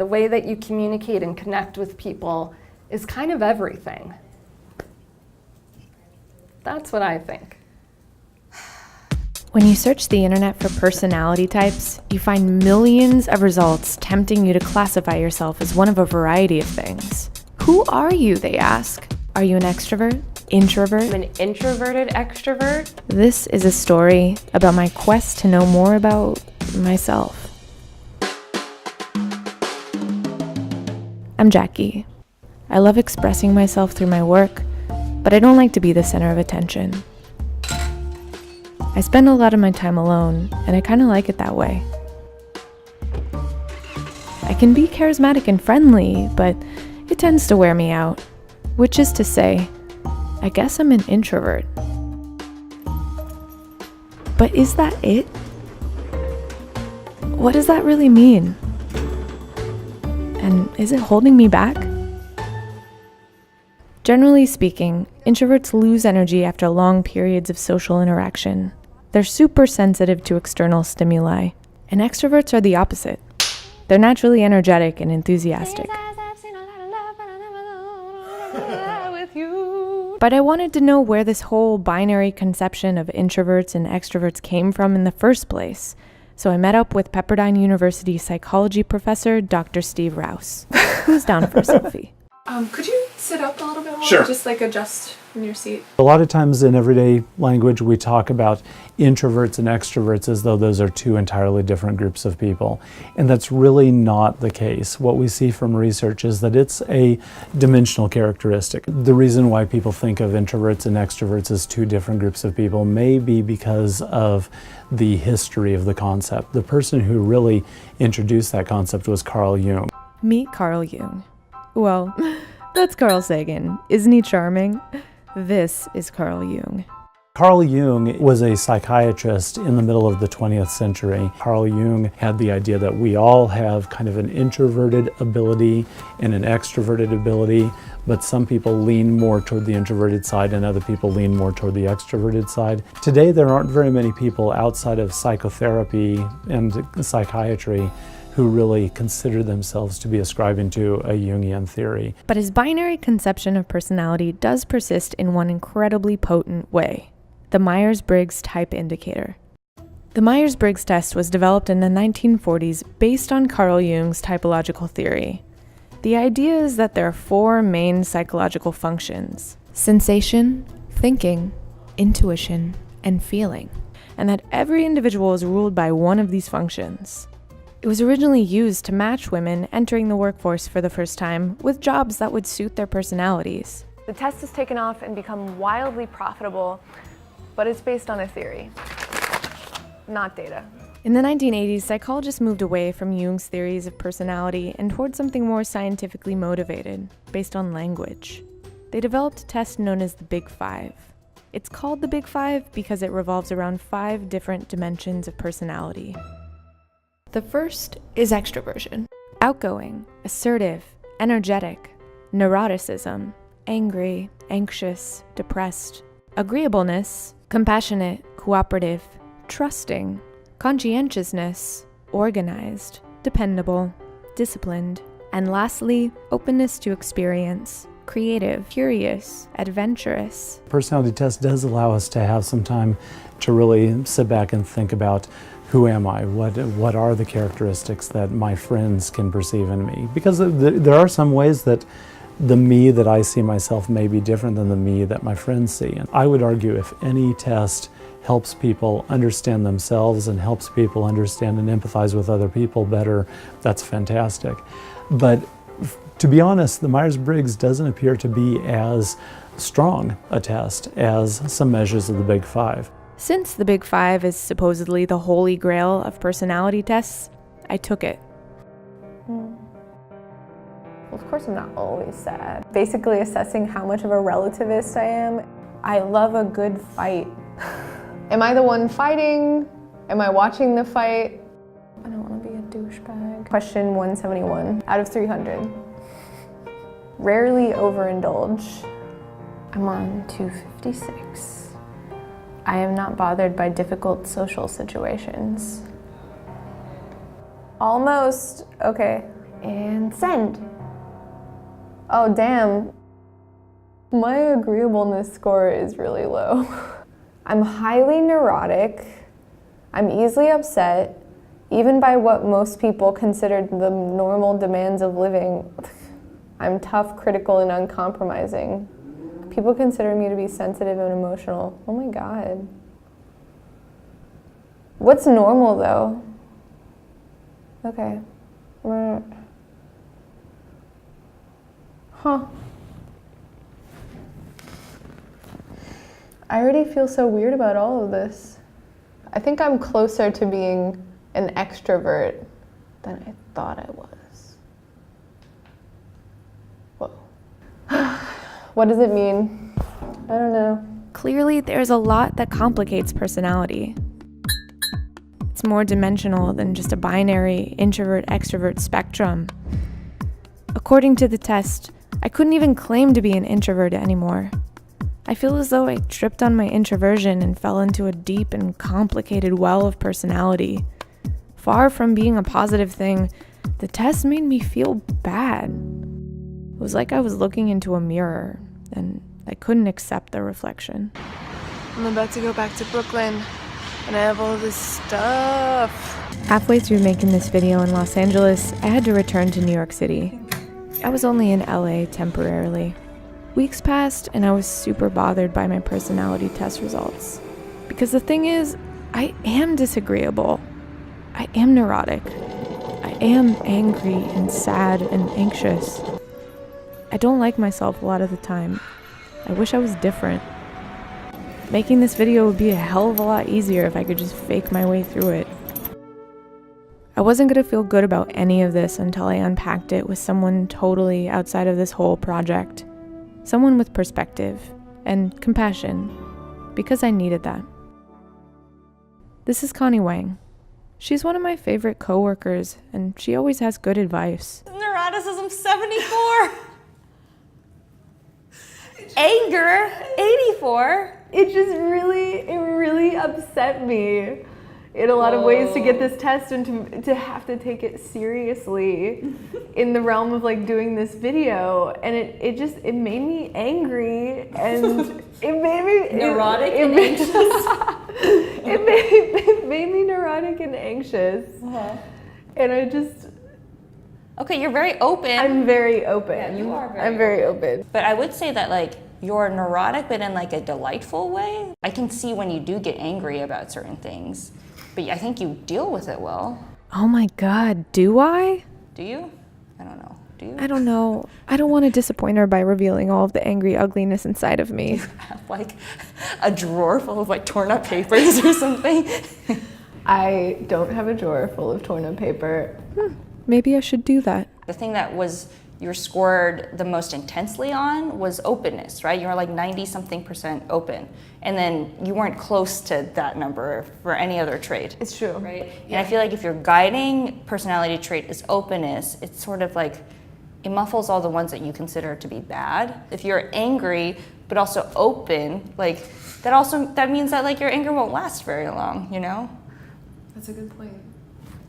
The way that you communicate and connect with people is kind of everything. That's what I think. When you search the internet for personality types, you find millions of results tempting you to classify yourself as one of a variety of things. Who are you, they ask? Are you an extrovert? Introvert? I'm an introverted extrovert. This is a story about my quest to know more about myself. I'm Jackie. I love expressing myself through my work, but I don't like to be the center of attention. I spend a lot of my time alone, and I kind of like it that way. I can be charismatic and friendly, but it tends to wear me out. Which is to say, I guess I'm an introvert. But is that it? What does that really mean? And is it holding me back? Generally speaking, introverts lose energy after long periods of social interaction. They're super sensitive to external stimuli, and extroverts are the opposite. They're naturally energetic and enthusiastic. But I wanted to know where this whole binary conception of introverts and extroverts came from in the first place. So I met up with Pepperdine University psychology professor, Dr. Steve Rouse, who's down for a selfie. Could you sit up a little bit more? Sure. Just like adjust in your seat. A lot of times in everyday language we talk about introverts and extroverts as though those are two entirely different groups of people. And that's really not the case. What we see from research is that it's a dimensional characteristic. The reason why people think of introverts and extroverts as two different groups of people may be because of the history of the concept. The person who really introduced that concept was Carl Jung. Meet Carl Jung. Well, that's Carl Sagan. Isn't he charming? This is Carl Jung. Carl Jung was a psychiatrist in the middle of the 20th century. Carl Jung had the idea that we all have kind of an introverted ability and an extroverted ability, but some people lean more toward the introverted side and other people lean more toward the extroverted side. Today, there aren't very many people outside of psychotherapy and psychiatry who really consider themselves to be ascribing to a Jungian theory. But his binary conception of personality does persist in one incredibly potent way: the Myers-Briggs Type Indicator. The Myers-Briggs test was developed in the 1940s based on Carl Jung's typological theory. The idea is that there are four main psychological functions: sensation, thinking, intuition, and feeling, and that every individual is ruled by one of these functions. It was originally used to match women entering the workforce for the first time with jobs that would suit their personalities. The test has taken off and become wildly profitable, but it's based on a theory, not data. In the 1980s, psychologists moved away from Jung's theories of personality and toward something more scientifically motivated, based on language. They developed a test known as the Big Five. It's called the Big Five because it revolves around 5 different dimensions of personality. The first is extroversion. Outgoing, assertive, energetic, neuroticism, angry, anxious, depressed, agreeableness, compassionate, cooperative, trusting, conscientiousness, organized, dependable, disciplined, and lastly, openness to experience, creative, curious, adventurous. Personality test does allow us to have some time to really sit back and think about who am I? What are the characteristics that my friends can perceive in me? Because there are some ways that the me that I see myself may be different than the me that my friends see. And I would argue if any test helps people understand themselves and helps people understand and empathize with other people better, that's fantastic. But to be honest, the Myers-Briggs doesn't appear to be as strong a test as some measures of the Big Five. Since the Big Five is supposedly the holy grail of personality tests, I took it. Well, of course I'm not always sad. Basically assessing how much of a relativist I am. I love a good fight. Am I the one fighting? Am I watching the fight? I don't want to be a douchebag. Question 171 out of 300. Rarely overindulge. I'm on 256. I am not bothered by difficult social situations. Almost, okay. And send. Oh, damn. My agreeableness score is really low. I'm highly neurotic. I'm easily upset, even by what most people consider the normal demands of living. I'm tough, critical, and uncompromising. People consider me to be sensitive and emotional. Oh my God. What's normal though? Okay. Huh. I already feel so weird about all of this. I think I'm closer to being an extrovert than I thought I was. Whoa. What does it mean? I don't know. Clearly, there's a lot that complicates personality. It's more dimensional than just a binary introvert-extrovert spectrum. According to the test, I couldn't even claim to be an introvert anymore. I feel as though I tripped on my introversion and fell into a deep and complicated well of personality. Far from being a positive thing, the test made me feel bad. It was like I was looking into a mirror, and I couldn't accept the reflection. I'm about to go back to Brooklyn, and I have all this stuff. Halfway through making this video in Los Angeles, I had to return to New York City. I was only in LA temporarily. Weeks passed, and I was super bothered by my personality test results. Because the thing is, I am disagreeable. I am neurotic. I am angry and sad and anxious. I don't like myself a lot of the time. I wish I was different. Making this video would be a hell of a lot easier if I could just fake my way through it. I wasn't going to feel good about any of this until I unpacked it with someone totally outside of this whole project. Someone with perspective and compassion, because I needed that. This is Connie Wang. She's one of my favorite coworkers, and she always has good advice. Neuroticism 74. Anger 84. It really upset me in a lot of ways to get this test and to have to take it seriously in the realm of like doing this video, and it made me angry, and it made me Neurotic and anxious. it made me neurotic and anxious. And I just Okay, you're very open. I'm very open. Yeah, you are very I'm very open. But I would say that like you're neurotic, but in like a delightful way. I can see when you do get angry about certain things, but I think you deal with it well. Oh my God, do I? Do you? I don't know. Do you? I don't know. I don't want to disappoint her by revealing all of the angry ugliness inside of me. Have like a drawer full of like torn up papers or something. I don't have a drawer full of torn up paper. Maybe I should do that. The thing that was you scored the most intensely on was openness, right? You were like 90-something% open. And then you weren't close to that number for any other trait. It's true. Right? And I feel like if your guiding personality trait is openness, it's sort of like, it muffles all the ones that you consider to be bad. If you're angry, but also open, like, that means that like your anger won't last very long, you know? That's a good point.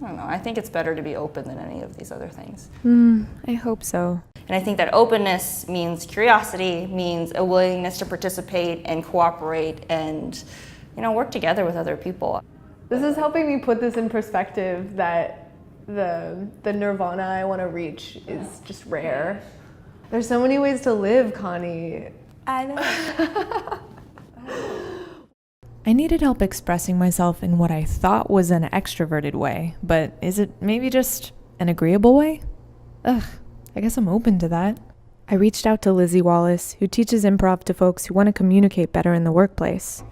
I don't know, I think it's better to be open than any of these other things. I hope so. And I think that openness means curiosity, means a willingness to participate and cooperate and, you know, work together with other people. This is helping me put this in perspective that the nirvana I want to reach is just rare. There's so many ways to live, Connie. I know. I needed help expressing myself in what I thought was an extroverted way, but is it maybe just an agreeable way? Ugh, I guess I'm open to that. I reached out to Lizzie Wallace, who teaches improv to folks who want to communicate better in the workplace.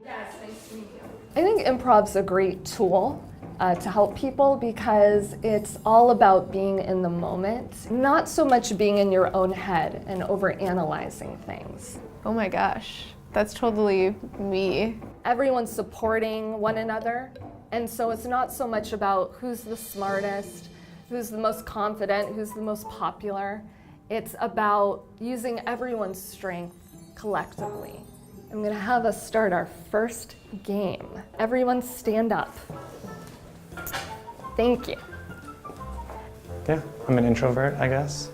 I think improv's a great tool to help people because it's all about being in the moment, not so much being in your own head and overanalyzing things. Oh my gosh, that's totally me. Everyone's supporting one another, and so it's not so much about who's the smartest, who's the most confident, who's the most popular. It's about using everyone's strength collectively. I'm gonna have us start our first game. Everyone stand up. Thank you. Yeah, I'm an introvert, I guess.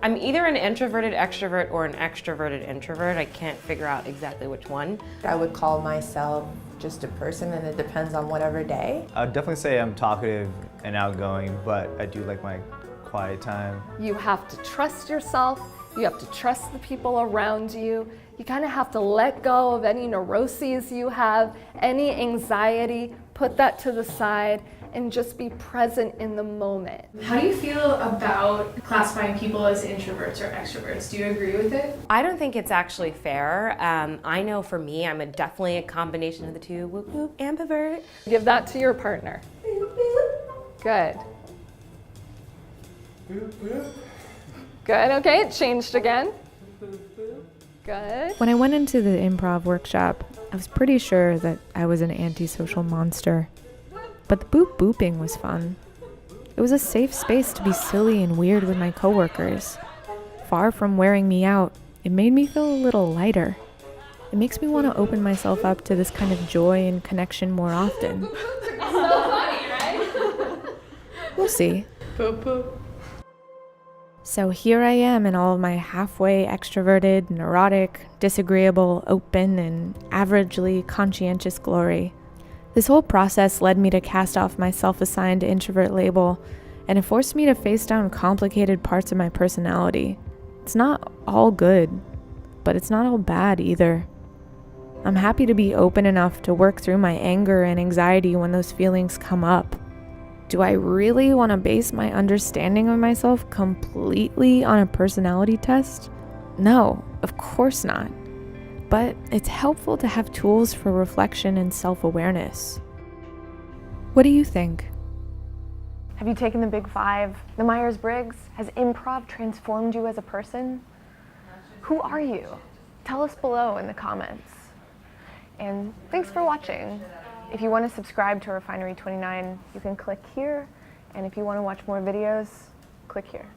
I'm either an introverted extrovert or an extroverted introvert. I can't figure out exactly which one. I would call myself just a person, and it depends on whatever day. I would definitely say I'm talkative and outgoing, but I do like my quiet time. You have to trust yourself. You have to trust the people around you. You kind of have to let go of any neuroses you have, any anxiety, put that to the side, and just be present in the moment. How do you feel about classifying people as introverts or extroverts? Do you agree with it? I don't think it's actually fair. I know for me, I'm definitely a combination of the two. Whoop whoop, ambivert. Give that to your partner. Good. Good, okay, it changed again. Good. When I went into the improv workshop, I was pretty sure that I was an antisocial monster. But the booping was fun. It was a safe space to be silly and weird with my coworkers. Far from wearing me out, it made me feel a little lighter. It makes me want to open myself up to this kind of joy and connection more often. So funny, right? We'll see. Poop poop. So here I am in all of my halfway extroverted, neurotic, disagreeable, open, and averagely conscientious glory. This whole process led me to cast off my self-assigned introvert label, and it forced me to face down complicated parts of my personality. It's not all good, but it's not all bad either. I'm happy to be open enough to work through my anger and anxiety when those feelings come up. Do I really want to base my understanding of myself completely on a personality test? No, of course not. But it's helpful to have tools for reflection and self-awareness. What do you think? Have you taken the Big Five, the Myers-Briggs? Has improv transformed you as a person? Who are you? Tell us below in the comments. And thanks for watching. If you want to subscribe to Refinery29, you can click here. And if you want to watch more videos, click here.